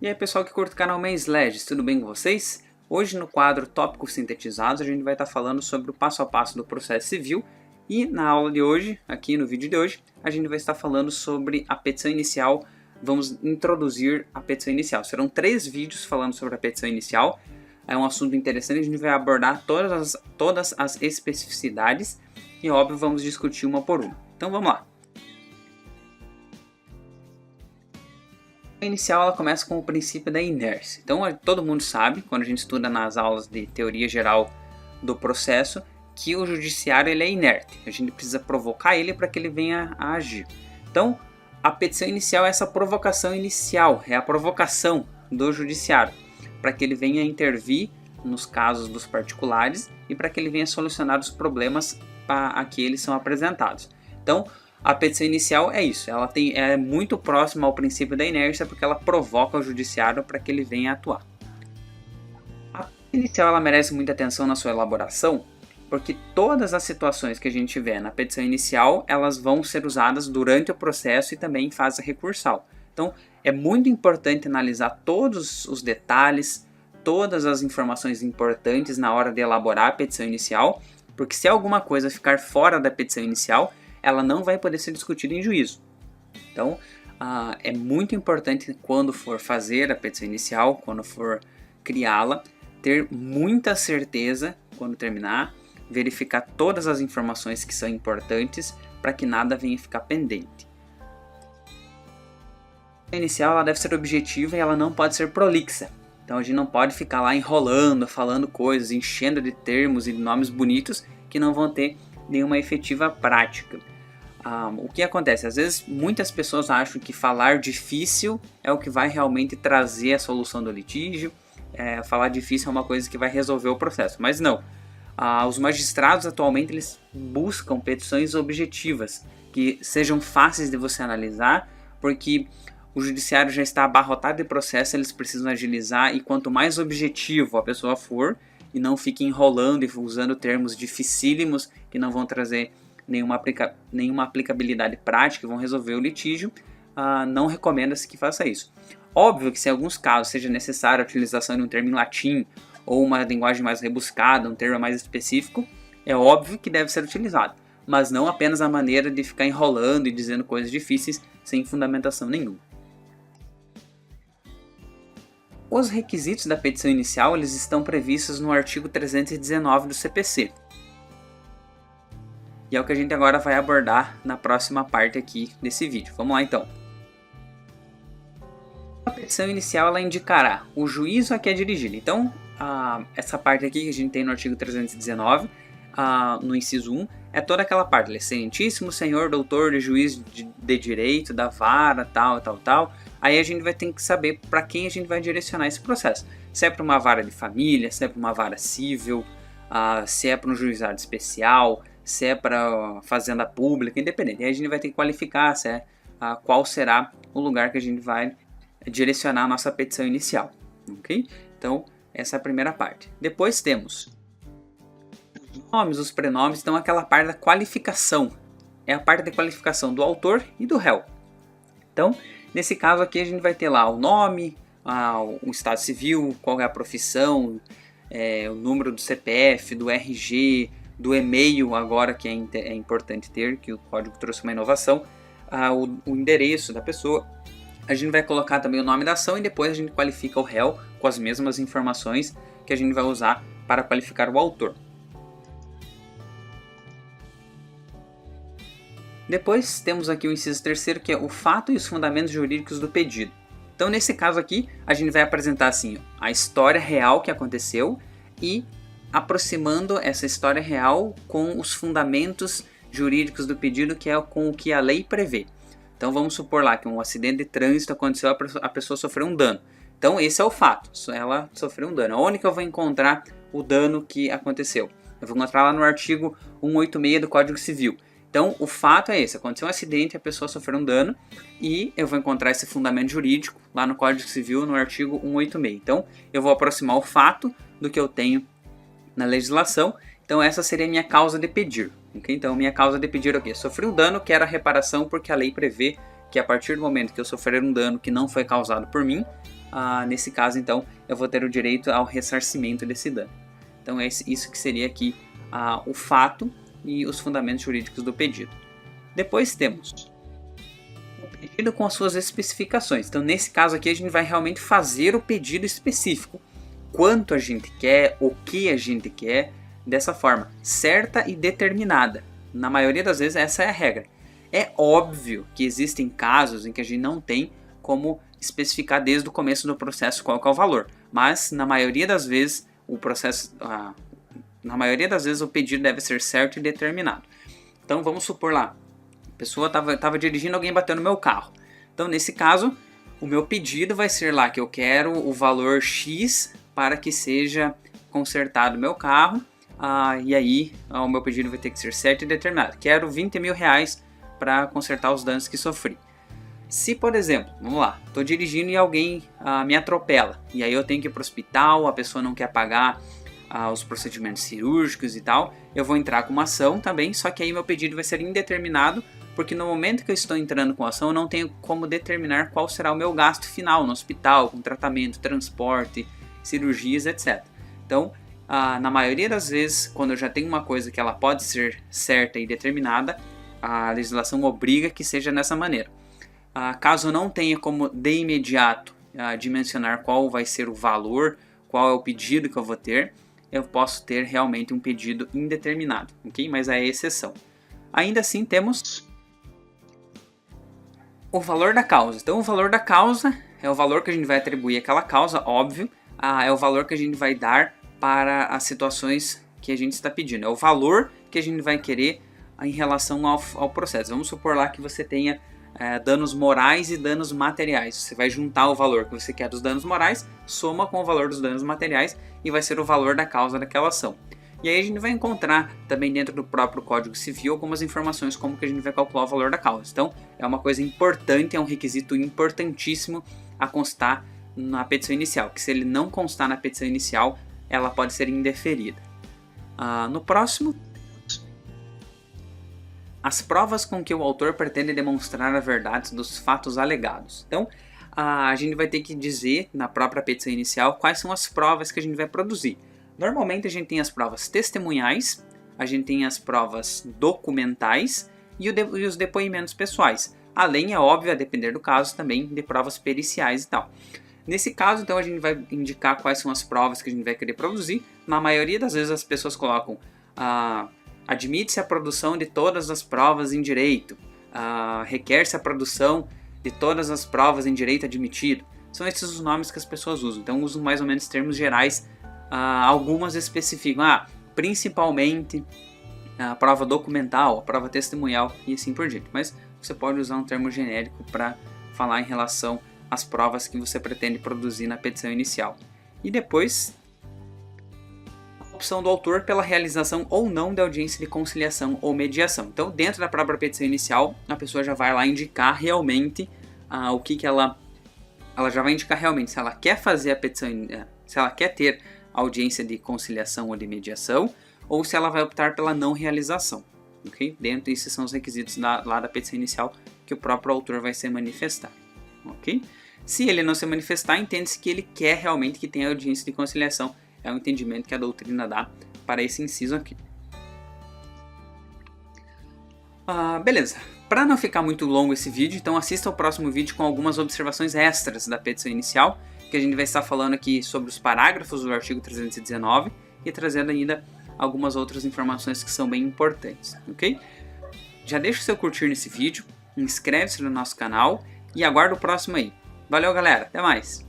E aí pessoal que curte o canal Maisledges, tudo bem com vocês? Hoje no quadro Tópicos Sintetizados a gente vai estar falando sobre o passo a passo do processo civil e na aula de hoje, aqui no vídeo de hoje, a gente vai estar falando sobre a petição inicial, vamos introduzir a petição inicial. Serão 3 vídeos falando sobre a petição inicial, é um assunto interessante, a gente vai abordar todas as especificidades e óbvio vamos discutir uma por uma. Então vamos lá. A inicial ela começa com o princípio da inércia. Então todo mundo sabe, quando a gente estuda nas aulas de teoria geral do processo, que o judiciário ele é inerte. A gente precisa provocar ele para que ele venha a agir. Então a petição inicial é essa provocação inicial, é a provocação do judiciário, para que ele venha a intervir nos casos dos particulares e para que ele venha solucionar os problemas a que eles são apresentados. Então a petição inicial é isso, ela é muito próxima ao princípio da inércia porque ela provoca o judiciário para que ele venha a atuar. A petição inicial ela merece muita atenção na sua elaboração, porque todas as situações que a gente vê na petição inicial, elas vão ser usadas durante o processo e também em fase recursal. Então é muito importante analisar todos os detalhes, todas as informações importantes na hora de elaborar a petição inicial, porque se alguma coisa ficar fora da petição inicial, ela não vai poder ser discutida em juízo. Então, é muito importante quando for fazer a petição inicial, quando for criá-la, ter muita certeza quando terminar, verificar todas as informações que são importantes para que nada venha ficar pendente. A petição inicial ela deve ser objetiva e ela não pode ser prolixa. Então a gente não pode ficar lá enrolando, falando coisas, enchendo de termos e de nomes bonitos que não vão ter nenhuma efetiva prática. O que acontece? Às vezes muitas pessoas acham que falar difícil é o que vai realmente trazer a solução do litígio, falar difícil é uma coisa que vai resolver o processo, mas não. Os magistrados atualmente eles buscam petições objetivas, que sejam fáceis de você analisar, porque o judiciário já está abarrotado de processo, eles precisam agilizar e quanto mais objetivo a pessoa for, e não fique enrolando e usando termos dificílimos que não vão trazer nenhuma aplicabilidade prática, vão resolver o litígio, não recomenda-se que faça isso. Óbvio que se em alguns casos seja necessária a utilização de um termo em latim ou uma linguagem mais rebuscada, um termo mais específico, é óbvio que deve ser utilizado, mas não apenas a maneira de ficar enrolando e dizendo coisas difíceis sem fundamentação nenhuma. Os requisitos da petição inicial eles estão previstos no artigo 319 do CPC. E é o que a gente agora vai abordar na próxima parte aqui desse vídeo. Vamos lá então. A petição inicial ela indicará o juízo a que é dirigida. Então, essa parte aqui que a gente tem no artigo 319, no inciso 1, é toda aquela parte. Excelentíssimo senhor doutor de juiz de direito, da vara, tal. Aí a gente vai ter que saber para quem a gente vai direcionar esse processo. Se é para uma vara de família, se é para uma vara civil, se é para um juizado especial, se é para fazenda pública, independente. Aí a gente vai ter que qualificar qual será o lugar que a gente vai direcionar a nossa petição inicial. Ok? Então, essa é a primeira parte. Depois temos os nomes, os prenomes, então aquela parte da qualificação. É a parte da qualificação do autor e do réu. Então, nesse caso aqui a gente vai ter lá o nome, o estado civil, qual é a profissão, o número do CPF, do RG, do e-mail agora que é importante ter, que o código trouxe uma inovação, o endereço da pessoa. A gente vai colocar também o nome da ação e depois a gente qualifica o réu com as mesmas informações que a gente vai usar para qualificar o autor. Depois temos aqui o inciso 3º, que é o fato e os fundamentos jurídicos do pedido. Então nesse caso aqui a gente vai apresentar assim a história real que aconteceu e aproximando essa história real com os fundamentos jurídicos do pedido, que é com o que a lei prevê. Então vamos supor lá que um acidente de trânsito aconteceu, a pessoa sofreu um dano. Então esse é o fato, ela sofreu um dano. Onde que eu vou encontrar o dano que aconteceu? Eu vou encontrar lá no artigo 186 do Código Civil. Então o fato é esse, aconteceu um acidente, a pessoa sofreu um dano e eu vou encontrar esse fundamento jurídico lá no Código Civil no artigo 186. Então eu vou aproximar o fato do que eu tenho na legislação. Então essa seria a minha causa de pedir. Okay? Então minha causa de pedir é o quê? Sofri um dano, quero a reparação porque a lei prevê que a partir do momento que eu sofrer um dano que não foi causado por mim, nesse caso, então, eu vou ter o direito ao ressarcimento desse dano. Então é isso que seria aqui o fato e os fundamentos jurídicos do pedido. Depois temos o pedido com as suas especificações. Então nesse caso aqui a gente vai realmente fazer o pedido específico. Quanto a gente quer, o que a gente quer, dessa forma, certa e determinada. Na maioria das vezes essa é a regra. É óbvio que existem casos em que a gente não tem como especificar desde o começo do processo qual que é o valor. Mas na maioria das vezes o pedido deve ser certo e determinado. Então vamos supor lá, a pessoa estava dirigindo, alguém bateu no meu carro. Então nesse caso, o meu pedido vai ser lá que eu quero o valor X para que seja consertado o meu carro. E aí o meu pedido vai ter que ser certo e determinado. Quero 20 mil reais para consertar os danos que sofri. Se, por exemplo, vamos lá, estou dirigindo e alguém me atropela. E aí eu tenho que ir para o hospital, a pessoa não quer pagar os procedimentos cirúrgicos e tal. Eu vou entrar com uma ação também, só que aí meu pedido vai ser indeterminado, porque no momento que eu estou entrando com a ação, eu não tenho como determinar qual será o meu gasto final no hospital, com tratamento, transporte, cirurgias, etc. Então, na maioria das vezes, quando eu já tenho uma coisa que ela pode ser certa e determinada, a legislação obriga que seja dessa maneira. Caso eu não tenha como de imediato dimensionar qual vai ser o valor, qual é o pedido que eu vou ter, eu posso ter realmente um pedido indeterminado, ok? Mas é a exceção. Ainda assim temos o valor da causa. Então o valor da causa é o valor que a gente vai atribuir àquela causa, óbvio, é o valor que a gente vai dar para as situações que a gente está pedindo. É o valor que a gente vai querer em relação ao processo. Vamos supor lá que você tenha danos morais e danos materiais. Você vai juntar o valor que você quer dos danos morais, soma com o valor dos danos materiais e vai ser o valor da causa daquela ação. E aí a gente vai encontrar também dentro do próprio Código Civil algumas informações como que a gente vai calcular o valor da causa. Então é uma coisa importante, é um requisito importantíssimo a constar na petição inicial, que se ele não constar na petição inicial, ela pode ser indeferida. No próximo, as provas com que o autor pretende demonstrar a verdade dos fatos alegados. Então, a gente vai ter que dizer na própria petição inicial quais são as provas que a gente vai produzir. Normalmente a gente tem as provas testemunhais, a gente tem as provas documentais e os depoimentos pessoais. Além, é óbvio, a depender do caso, também de provas periciais e tal. Nesse caso, então, a gente vai indicar quais são as provas que a gente vai querer produzir. Na maioria das vezes as pessoas colocam admite-se a produção de todas as provas em direito, requer-se a produção de todas as provas em direito admitido. São esses os nomes que as pessoas usam. Então usam mais ou menos termos gerais, algumas especificam, principalmente a prova documental, a prova testemunhal e assim por diante. Mas você pode usar um termo genérico para falar em relação às provas que você pretende produzir na petição inicial. E depois, opção do autor pela realização ou não da audiência de conciliação ou mediação. Então, dentro da própria petição inicial, a pessoa já vai lá indicar realmente o que ela já vai indicar realmente se ela quer fazer a petição, se ela quer ter audiência de conciliação ou de mediação, ou se ela vai optar pela não realização. Okay? Dentro, esses são os requisitos lá da petição inicial que o próprio autor vai se manifestar. Okay? Se ele não se manifestar, entende-se que ele quer realmente que tenha audiência de conciliação. É um entendimento que a doutrina dá para esse inciso aqui. Beleza. Para não ficar muito longo esse vídeo, então assista ao próximo vídeo com algumas observações extras da petição inicial, que a gente vai estar falando aqui sobre os parágrafos do artigo 319 e trazendo ainda algumas outras informações que são bem importantes, ok? Já deixa o seu curtir nesse vídeo, inscreve-se no nosso canal e aguarda o próximo aí. Valeu, galera. Até mais.